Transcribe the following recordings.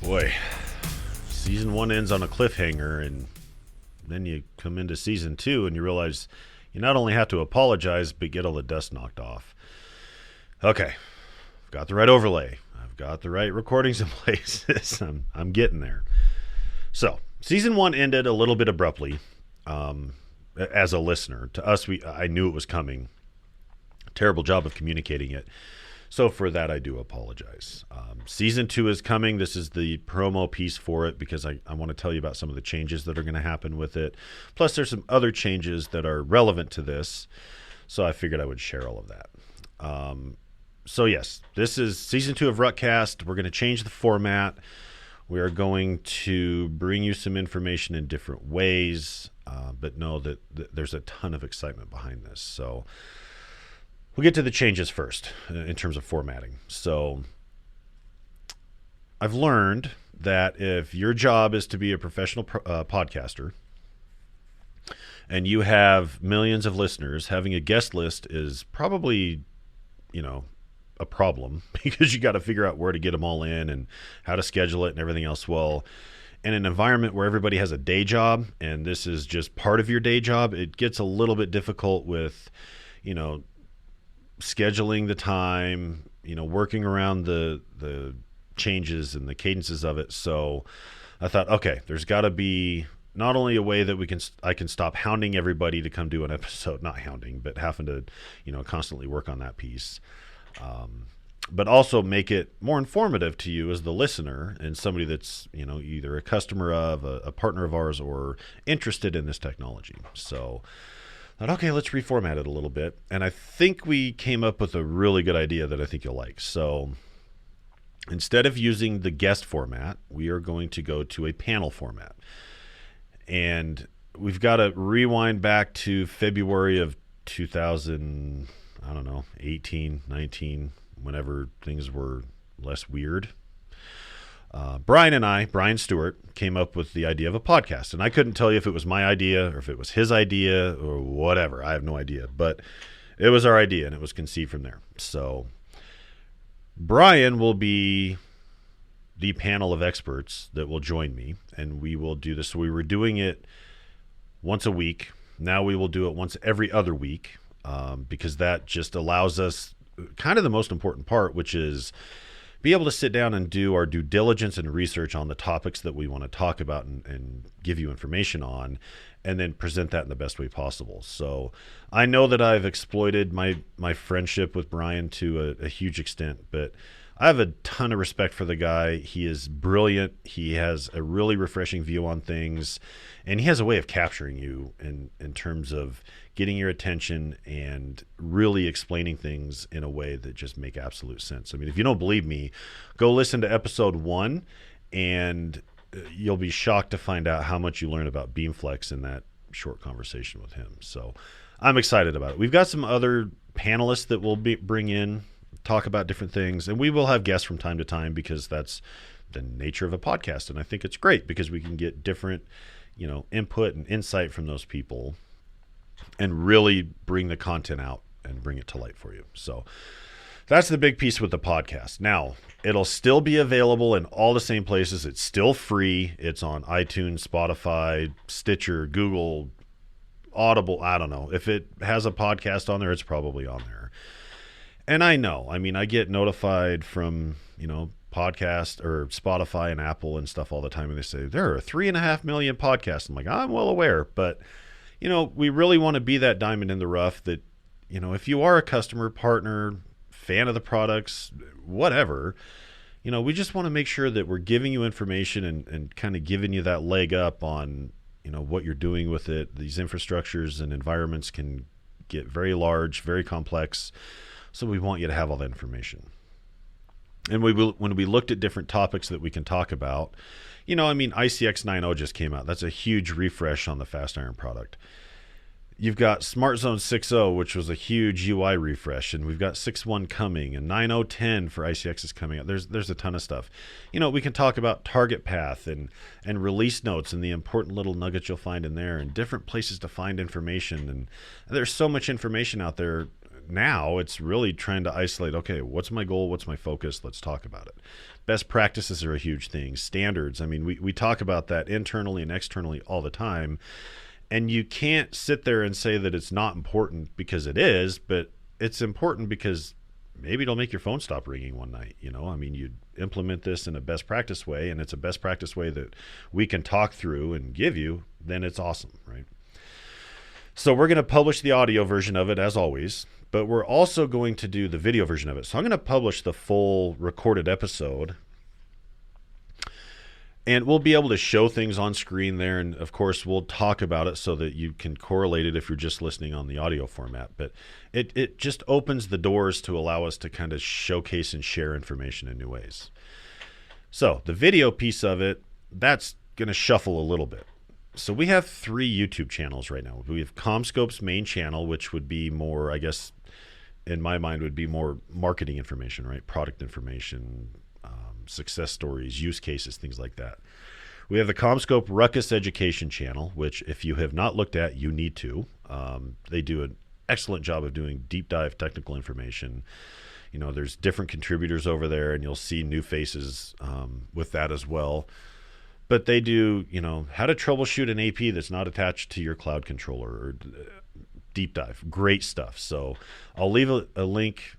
Boy, season 1 ends on a cliffhanger, and then you come into season 2 and you realize you not only have to apologize, but get all the dust knocked off. Okay, I've got the right overlay. I've got the right recordings in place. I'm getting there. So, season 1 ended a little bit abruptly. As a listener, to us, I knew it was coming. Terrible job of communicating it. So for that, I do apologize. Season 2 is coming. This is the promo piece for it because I want to tell you about some of the changes that are going to happen with it. Plus, there's some other changes that are relevant to this. So I figured I would share all of that. So yes, this is season 2 of Ruckus. We're going to change the format. We are going to bring you some information in different ways, but know that there's a ton of excitement behind this. So we'll get to the changes first in terms of formatting. So I've learned that if your job is to be a professional podcaster and you have millions of listeners, having a guest list is probably, a problem because you got to figure out where to get them all in and how to schedule it and everything else. Well, in an environment where everybody has a day job and this is just part of your day job, it gets a little bit difficult with, scheduling the time, working around the changes and the cadences of it. So I thought, okay, there's got to be not only a way that I can stop hounding everybody to come do an episode, not hounding, but having to, constantly work on that piece. But also make it more informative to you as the listener and somebody that's, either a customer of, a partner of ours, or interested in this technology. So I thought, okay, let's reformat it a little bit. And I think we came up with a really good idea that I think you'll like. So instead of using the guest format, we are going to go to a panel format. And we've got to rewind back to February of 18, 19, whenever things were less weird. Brian Stewart, came up with the idea of a podcast. And I couldn't tell you if it was my idea or if it was his idea or whatever. I have no idea. But it was our idea and it was conceived from there. So Brian will be the panel of experts that will join me, and we will do this. So we were doing it once a week. Now we will do it once every other week, because that just allows us kind of the most important part, which is be able to sit down and do our due diligence and research on the topics that we want to talk about and give you information on, and then present that in the best way possible. So I know that I've exploited my friendship with Brian to a huge extent, but I have a ton of respect for the guy. He is brilliant. He has a really refreshing view on things, and he has a way of capturing you in terms of getting your attention and really explaining things in a way that just make absolute sense. I mean, if you don't believe me, go listen to episode 1, and you'll be shocked to find out how much you learn about Beamflex in that short conversation with him. So I'm excited about it. We've got some other panelists that we'll bring in, talk about different things, and we will have guests from time to time because that's the nature of a podcast. And I think it's great because we can get different, input and insight from those people and really bring the content out and bring it to light for you. So that's the big piece with the podcast. Now, it'll still be available in all the same places. It's still free. It's on iTunes, Spotify, Stitcher, Google, Audible. I don't know. If it has a podcast on there, it's probably on there. And I know, I get notified from, podcast or Spotify and Apple and stuff all the time. And they say, there are 3.5 million podcasts. I'm like, I'm well aware. But, we really want to be that diamond in the rough that, if you are a customer, partner, fan of the products, whatever, we just want to make sure that we're giving you information and kind of giving you that leg up on, what you're doing with it. These infrastructures and environments can get very large, very complex. So we want you to have all that information. And when we looked at different topics that we can talk about, ICX 9.0 just came out. That's a huge refresh on the Fast Iron product. You've got Smart Zone 6.0, which was a huge UI refresh, and we've got 6.1 coming, and 9.0.10 for ICX is coming out. There's a ton of stuff. We can talk about target path and release notes and the important little nuggets you'll find in there and different places to find information. And there's so much information out there But now it's really trying to isolate, okay, what's my goal? What's my focus? Let's talk about it. Best practices are a huge thing. Standards. I mean, we talk about that internally and externally all the time. And you can't sit there and say that it's not important, because it is, but it's important because maybe it'll make your phone stop ringing one night. I mean, you implement this in a best practice way, and it's a best practice way that we can talk through and give you, then it's awesome, right? So we're going to publish the audio version of it as always, but we're also going to do the video version of it. So I'm going to publish the full recorded episode, and we'll be able to show things on screen there. And of course, we'll talk about it so that you can correlate it if you're just listening on the audio format. But it just opens the doors to allow us to kind of showcase and share information in new ways. So the video piece of it, that's going to shuffle a little bit. So we have 3 YouTube channels right now. We have CommScope's main channel, which would be more, I guess, in my mind, would be more marketing information, right? Product information, success stories, use cases, things like that. We have the CommScope Ruckus Education channel, which if you have not looked at, you need to. They do an excellent job of doing deep dive technical information. There's different contributors over there, and you'll see new faces with that as well. But they do, how to troubleshoot an AP that's not attached to your cloud controller, or deep dive. Great stuff. So I'll leave a link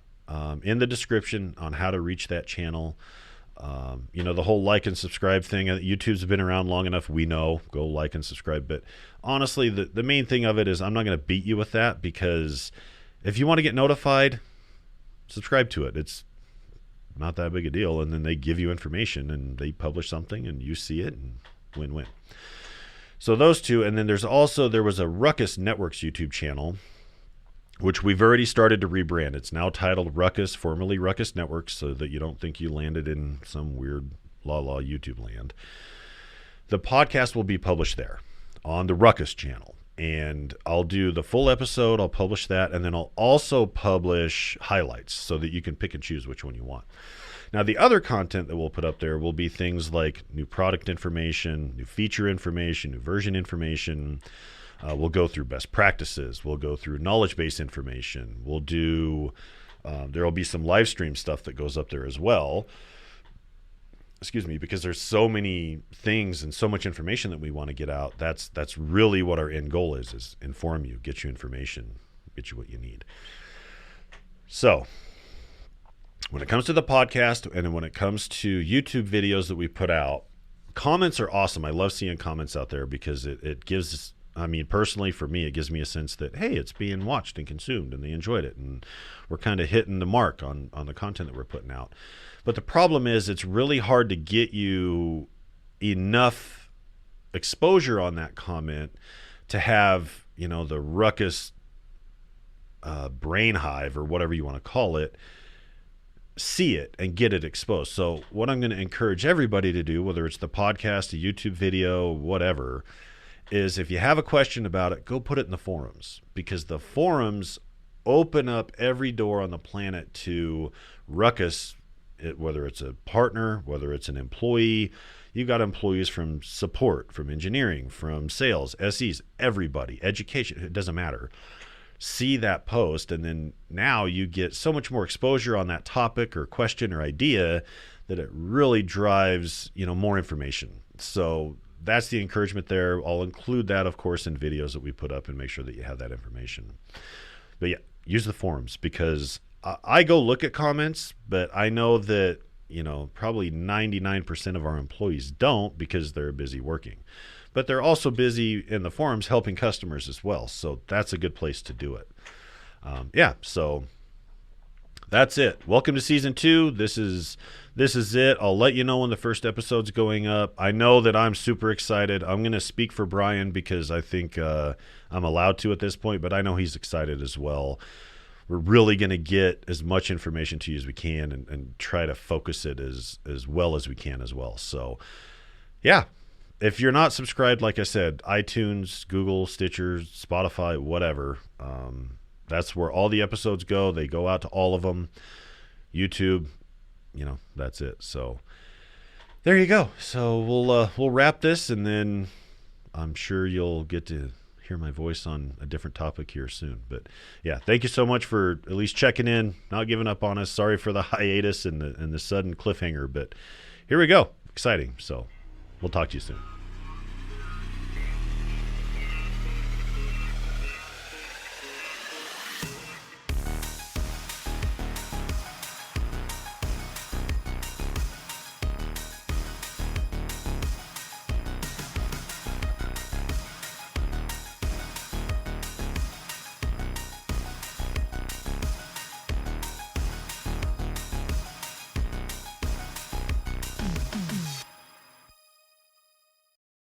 in the description on how to reach that channel. The whole like and subscribe thing, YouTube's been around long enough. We know, go like and subscribe. But honestly, the main thing of it is I'm not going to beat you with that, because if you want to get notified, subscribe to it. It's not that big a deal. And then they give you information, and they publish something, and you see it, and win-win. So those 2. And then there was a Ruckus Networks YouTube channel, which we've already started to rebrand. It's now titled Ruckus, formerly Ruckus Networks, so that you don't think you landed in some weird la YouTube land. The podcast will be published there on the Ruckus channel, and I'll do the full episode. I'll publish that, and then I'll also publish highlights so that you can pick and choose which one you want. Now, the other content that we'll put up there will be things like new product information, new feature information, new version information. We'll go through best practices. We'll go through knowledge base information. We'll do, there will be some live stream stuff that goes up there as well. Excuse me, because there's so many things and so much information that we want to get out. That's really what our end goal is inform you, get you information, get you what you need. So when it comes to the podcast and when it comes to YouTube videos that we put out, comments are awesome. I love seeing comments out there, because it gives, personally for me, it gives me a sense that, hey, it's being watched and consumed and they enjoyed it, and we're kind of hitting the mark on the content that we're putting out. But the problem is it's really hard to get you enough exposure on that comment to have, the Ruckus brain hive, or whatever you want to call it, see it and get it exposed. So what I'm going to encourage everybody to do, whether it's the podcast, a YouTube video, whatever, is if you have a question about it, go put it in the forums, because the forums open up every door on the planet to Ruckus, whether it's a partner, whether it's an employee. You got employees from support, from engineering, from sales, SEs, everybody, education, it doesn't matter. See that post, and then now you get so much more exposure on that topic or question or idea that it really drives, more information. So that's the encouragement there. I'll include that, of course, in videos that we put up, and make sure that you have that information. But yeah, use the forums, because I go look at comments, but I know that, probably 99% of our employees don't, because they're busy working. But they're also busy in the forums helping customers as well. So that's a good place to do it. So that's it. Welcome to season 2. This is it. I'll let you know when the first episode's going up. I know that I'm super excited. I'm going to speak for Brian, because I think I'm allowed to at this point, but I know he's excited as well. We're really going to get as much information to you as we can, and try to focus it as well as we can as well. So yeah. If you're not subscribed, like I said, iTunes, Google, Stitcher, Spotify, whatever, that's where all the episodes go. They go out to all of them. YouTube, that's it. So there you go. So we'll wrap this, and then I'm sure you'll get to hear my voice on a different topic here soon. But yeah, thank you so much for at least checking in, not giving up on us. Sorry for the hiatus and the sudden cliffhanger, but here we go. Exciting. So we'll talk to you soon.